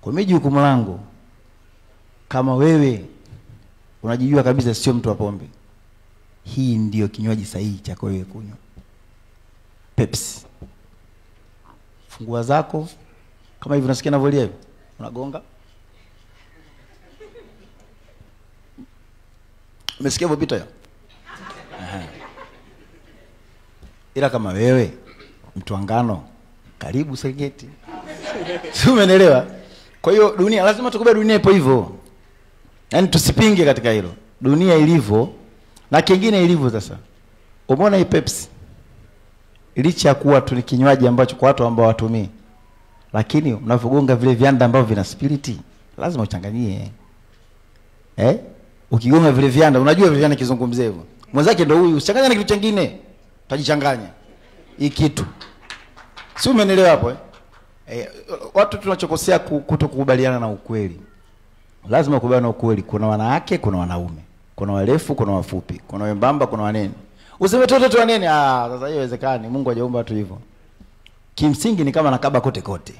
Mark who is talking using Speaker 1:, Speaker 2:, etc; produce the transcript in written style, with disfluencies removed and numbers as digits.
Speaker 1: Kwa mimi jukumu langu, kama wewe unajijua kabisa sio mtu wa pombe, hii ndio kinywaji sahihi cha wewe kunywa. Pepsi. Fungua zako kama hivi, unasikia navolia hivi, unagonga. Umesikia hivyo pita ya? Ila kama wewe mtu wa ngano, karibu Serengeti. Si umeelewa? Kwa hiyo dunia lazima tukubali, dunia ipo hivyo. Yaani tusipinge katika hilo. Dunia ilivyo na kingine ilivyo sasa. Umeona hii Pepsi? Licha kuwa tu ni kinywaji ambacho kwa watu ambao watumii, lakini unapogonga vile vianda ambavyo vina spiriti, lazima uchanganyie. Ukigonga vile vianda, unajua vile vianda kizungumzie hivyo. Mwenzake ndio huyu, usichanganye na kitu kingine. Utajichanganya. Hii kitu. Si umeelewa hapo watu tunachokosea kutokubaliana na ukweli. Lazima ukubaliane na ukweli. Kuna wanawake, kuna wanaume. Kuna warefu, kuna wafupi. Kuna wembamba, kuna wanene. Useme tu wanene, sasa hiyo haiwezekani. Mungu hajaumba watu hivyo. Kimsingi ni kama nakaba kote kote.